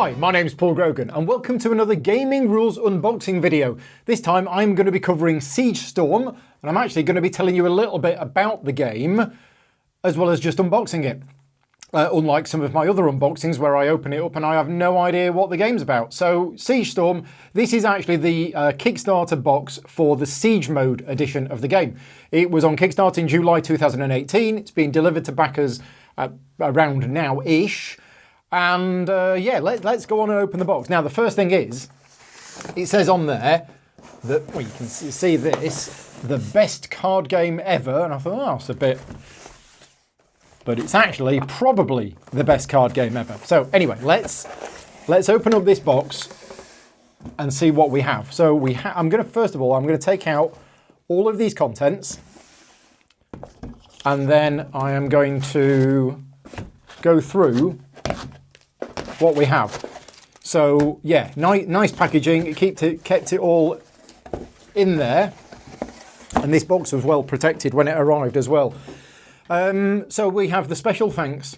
Hi, my name's Paul Grogan and welcome to another Gaming Rules unboxing video. This time I'm going to be covering SiegeStorm and I'm actually going to be telling you a little bit about the game as well as just unboxing it. Unlike some of my other unboxings where I open it up and I have no idea what the game's about. So SiegeStorm, this is actually the Kickstarter box for the Siege Mode edition of the game. It was on Kickstarter in July 2018. It's been delivered to backers around now-ish. And yeah, let's go on and open the box. Now, the first thing is, it says on there that, well, you can see this, the best card game ever. And I thought, oh, it's a bit... But it's actually probably the best card game ever. So anyway, let's open up this box and see what we have. So first of all, I'm going to take out all of these contents. And then I am going to go through what we have. So yeah, nice packaging. It kept it all in there, and this box was well protected when it arrived as well. So we have the special thanks,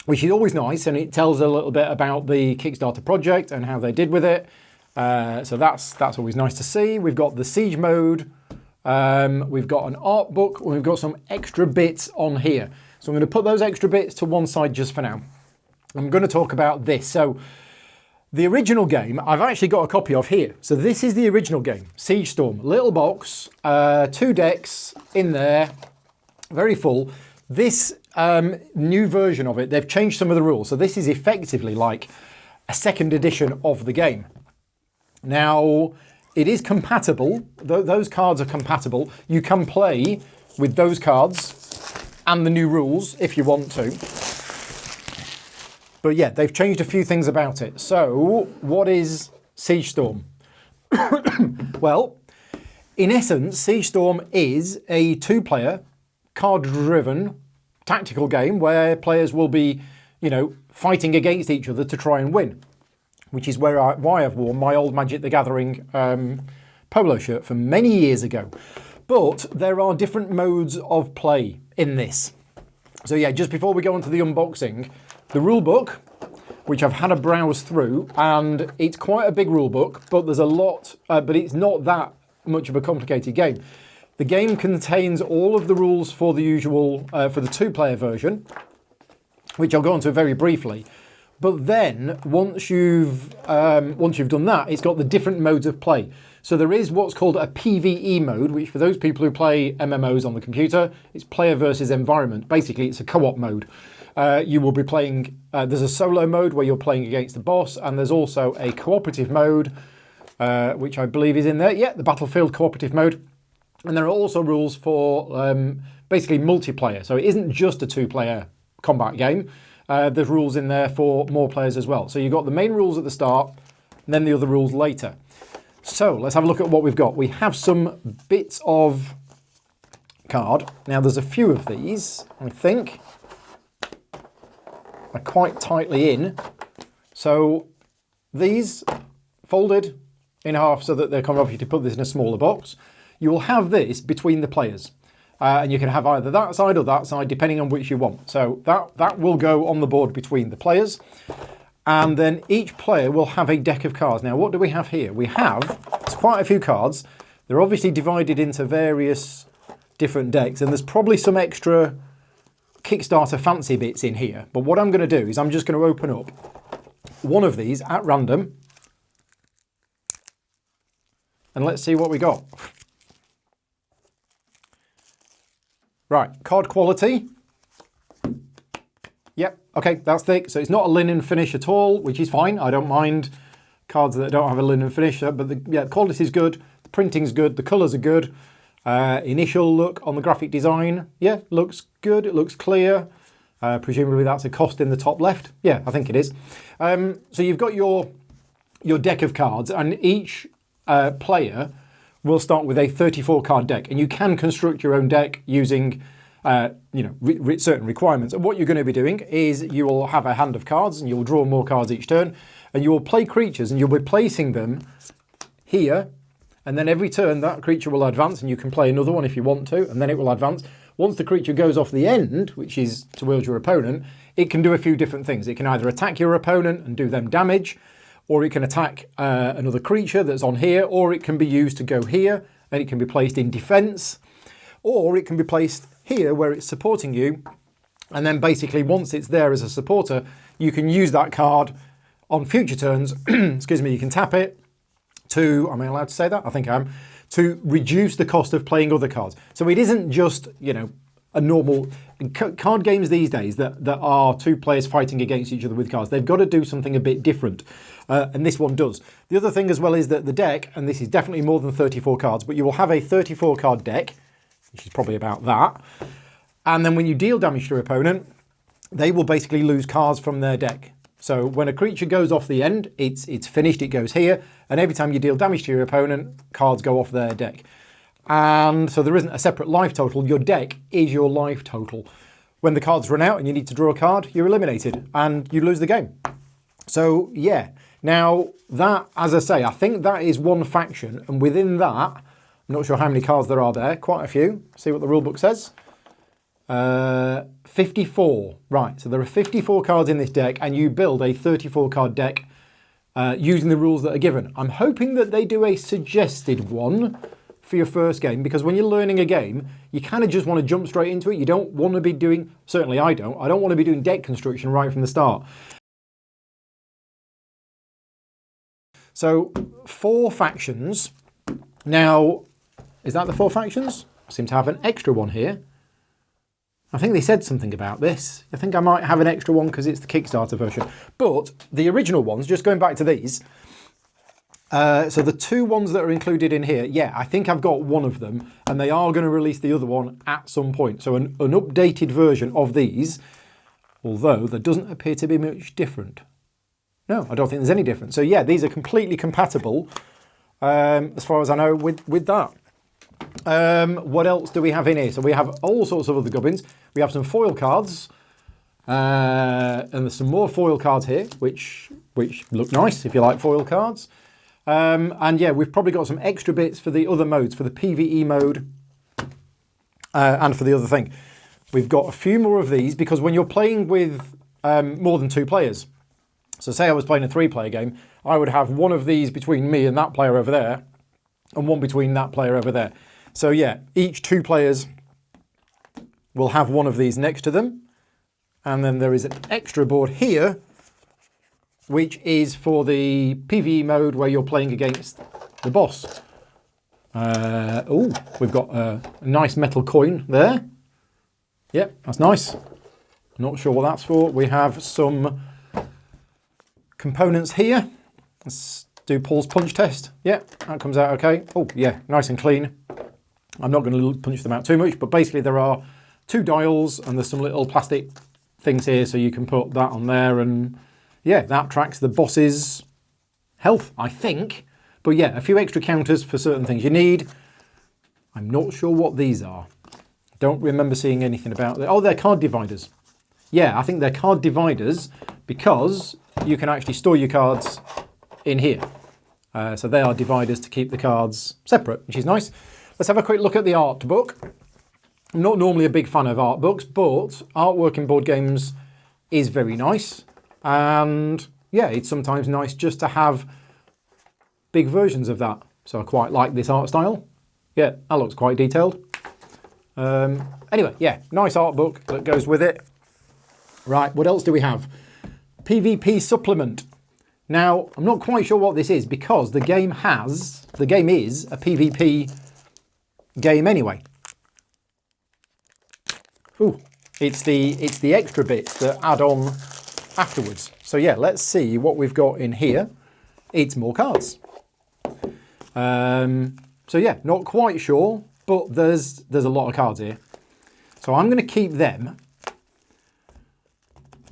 which is always nice, and it tells a little bit about the Kickstarter project and how they did with it. So that's always nice to see. We've got the Siege Mode. We've got an art book. We've got some extra bits on here. So I'm going to put those extra bits to one side just for now. I'm going to talk about this. So the original game, I've actually got a copy of here. So this is the original game, SiegeStorm. Little box, 2 decks in there, very full. This new version of it, they've changed some of the rules. So this is effectively like a second edition of the game. Now, it is compatible. Those cards are compatible. You can play with those cards and the new rules if you want to. But yeah, they've changed a few things about it. So, what is SiegeStorm? Well, in essence, SiegeStorm is a 2-player, card-driven tactical game where players will be, fighting against each other to try and win. Which is why I've worn my old Magic the Gathering polo shirt from many years ago. But there are different modes of play in this. So yeah, just before we go on to the unboxing, the rulebook, which I've had a browse through, and it's quite a big rulebook, but there's a lot, but it's not that much of a complicated game. The game contains all of the rules for the usual, for the 2-player version, which I'll go on to very briefly. But then, once you've done that, it's got the different modes of play. So there is what's called a PvE mode, which for those people who play MMOs on the computer, it's player versus environment. Basically, it's a co-op mode. You will be playing, there's a solo mode where you're playing against the boss, and there's also a cooperative mode, which I believe is in there. Yeah, the Battlefield cooperative mode. And there are also rules for basically multiplayer. So it isn't just a 2-player combat game. There's rules in there for more players as well. So you've got the main rules at the start, and then the other rules later. So let's have a look at what we've got. We have some bits of card. Now there's a few of these, I think, are quite tightly in. So these folded in half so that they're kind of obviously to put this in a smaller box. You will have this between the players. And you can have either that side or that side, depending on which you want. So that will go on the board between the players. And then each player will have a deck of cards. Now, what do we have here? We have quite a few cards. They're obviously divided into various different decks. And there's probably some extra Kickstarter fancy bits in here. But what I'm going to do is I'm just going to open up one of these at random. And let's see what we got. Right, card quality. Yep, okay, that's thick. So it's not a linen finish at all, which is fine. I don't mind cards that don't have a linen finish, but the quality is good. The printing's good. The colours are good. Initial look on the graphic design, yeah, looks good. It looks clear. Presumably that's a cost in the top left. Yeah, I think it is. So you've got your deck of cards, and each player will start with a 34-card deck, and you can construct your own deck using certain requirements. And what you're going to be doing is you will have a hand of cards, and you will draw more cards each turn, and you will play creatures, and you'll be placing them here, and then every turn that creature will advance, and you can play another one if you want to, and then it will advance. once the creature goes off the end, which is towards your opponent, it can do a few different things. It can either attack your opponent and do them damage, or it can attack another creature that's on here, or it can be used to go here, and it can be placed in defense, or it can be placed here where it's supporting you. And then basically once it's there as a supporter, you can use that card on future turns. Excuse me, you can tap it to, am I allowed to say that? I think I am. To reduce the cost of playing other cards. So it isn't just, you know, a normal card games these days that are two players fighting against each other with cards. They've got to do something a bit different. And this one does. The other thing as well is that the deck, and this is definitely more than 34 cards, but you will have a 34 card deck, which is probably about that. And then when you deal damage to your opponent, they will basically lose cards from their deck. So when a creature goes off the end, it's finished, it goes here, and every time you deal damage to your opponent, cards go off their deck. And so there isn't a separate life total, your deck is your life total. When the cards run out and you need to draw a card, you're eliminated and you lose the game. So yeah, now that, as I say, I think that is one faction, and within that, I'm not sure how many cards there are there, quite a few. See what the rulebook says. 54, right, so there are 54 cards in this deck, and you build a 34 card deck using the rules that are given. I'm hoping that they do a suggested one for your first game, because when you're learning a game, you kind of just want to jump straight into it. You don't want to be doing, certainly I don't want to be doing deck construction right from the start. So 4 factions. Now, is that the 4 factions? I seem to have an extra one here. I think they said something about this. I think I might have an extra one because it's the Kickstarter version. But the original ones, just going back to these, so the 2 ones that are included in here, yeah, I think I've got one of them, and they are going to release the other one at some point. So an updated version of these, although there doesn't appear to be much different. No, I don't think there's any difference. So yeah, these are completely compatible, as far as I know, with that. What else do we have in here? So we have all sorts of other gubbins. We have some foil cards, and there's some more foil cards here, which look nice if you like foil cards. And yeah, we've probably got some extra bits for the other modes, for the PvE mode, and for the other thing. We've got a few more of these, because when you're playing with more than 2 players, so say I was playing a 3-player game, I would have one of these between me and that player over there, and one between that player over there. So yeah, each 2 players will have one of these next to them. And then there is an extra board here, which is for the PvE mode where you're playing against the boss. Oh, we've got a nice metal coin there. Yep, that's nice. Not sure what that's for. We have some components here. Let's do Paul's punch test. Yeah, that comes out okay. Oh yeah, nice and clean. I'm not going to punch them out too much, but basically there are 2 dials and there's some little plastic things here, so you can put that on there, and yeah, that tracks the boss's health, I think. But yeah, a few extra counters for certain things you need. I'm not sure what these are. Don't remember seeing anything about them. Oh, they're card dividers. Yeah, I think they're card dividers because you can actually store your cards in here. So they are dividers to keep the cards separate, which is nice. Let's have a quick look at the art book. I'm not normally a big fan of art books, but artwork in board games is very nice. And yeah, it's sometimes nice just to have big versions of that. So I quite like this art style. Yeah, that looks quite detailed. Anyway, yeah, nice art book that goes with it. Right, what else do we have? PvP supplement. Now, I'm not quite sure what this is, because the game is a PvP game anyway. Ooh, it's the extra bits that add on afterwards. So yeah, let's see what we've got in here. It's more cards. So yeah, not quite sure, but there's a lot of cards here. So I'm going to keep them.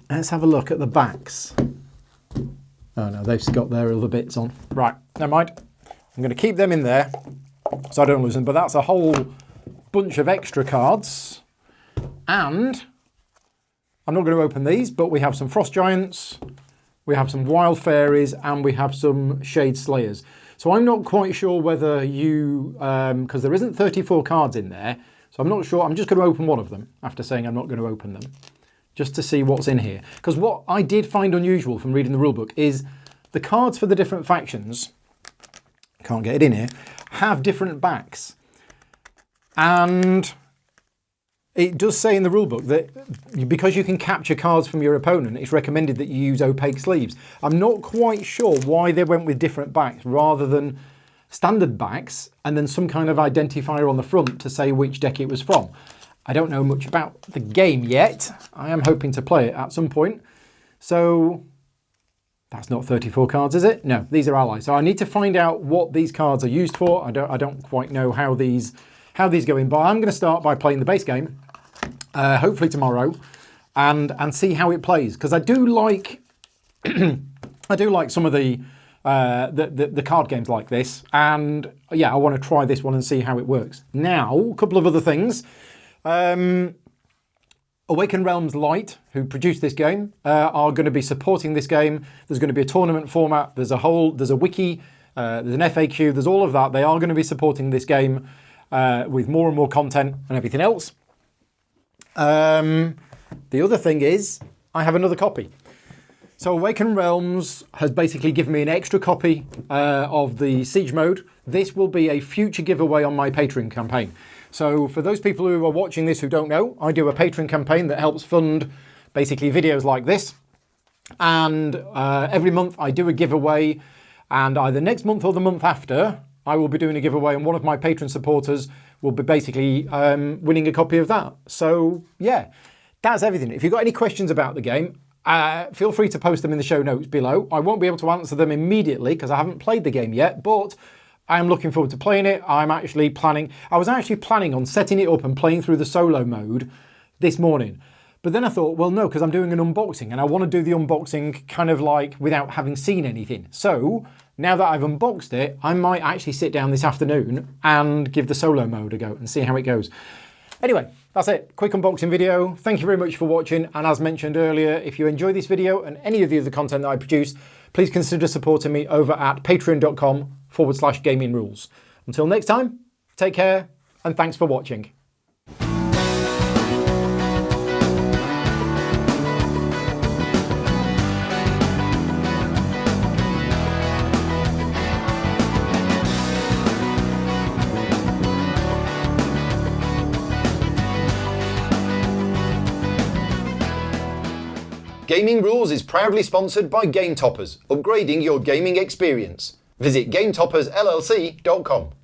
Let's have a look at the backs. Oh no, they've got their other bits on. Right, never mind. I'm going to keep them in there so I don't lose them. But that's a whole bunch of extra cards. And I'm not going to open these, but we have some Frost Giants, we have some Wild Fairies, and we have some Shade Slayers. So I'm not quite sure whether you, because there isn't 34 cards in there, So I'm not sure. I'm just going to open one of them after saying I'm not going to open them, just to see what's in here. Because what I did find unusual from reading the rulebook is the cards for the different factions, can't get it in here, have different backs. And it does say in the rulebook that because you can capture cards from your opponent, it's recommended that you use opaque sleeves. I'm not quite sure why they went with different backs rather than standard backs and then some kind of identifier on the front to say which deck it was from. I don't know much about the game yet. I am hoping to play it at some point. So that's not 34 cards, is it? No, these are allies. So I need to find out what these cards are used for. I don't quite know how these go in, but I'm going to start by playing the base game, hopefully tomorrow, and see how it plays, because I do like I do like some of the card games like this, and yeah, I want to try this one and see how it works. Now, a couple of other things. Awakened Realms Light, who produced this game, are going to be supporting this game. There's going to be a tournament format. There's a wiki. There's an FAQ. There's all of that. They are going to be supporting this game with more and more content and everything else. The other thing is, I have another copy. So Awakened Realms has basically given me an extra copy of the Siege mode. This will be a future giveaway on my Patreon campaign. So for those people who are watching this who don't know, I do a Patreon campaign that helps fund basically videos like this. And every month I do a giveaway, and either next month or the month after, I will be doing a giveaway, and one of my Patreon supporters will be basically winning a copy of that. So yeah, that's everything. If you've got any questions about the game, feel free to post them in the show notes below. I won't be able to answer them immediately because I haven't played the game yet, but I am looking forward to playing it. I was actually planning on setting it up and playing through the solo mode this morning. But then I thought, well, no, because I'm doing an unboxing and I want to do the unboxing kind of like without having seen anything. So now that I've unboxed it, I might actually sit down this afternoon and give the solo mode a go and see how it goes. Anyway, that's it. Quick unboxing video. Thank you very much for watching. And as mentioned earlier, if you enjoy this video and any of the other content that I produce, please consider supporting me over at patreon.com/gaming rules. Until next time, take care and thanks for watching. Gaming Rules is proudly sponsored by Game Toppers, upgrading your gaming experience. Visit GameToppersLLC.com.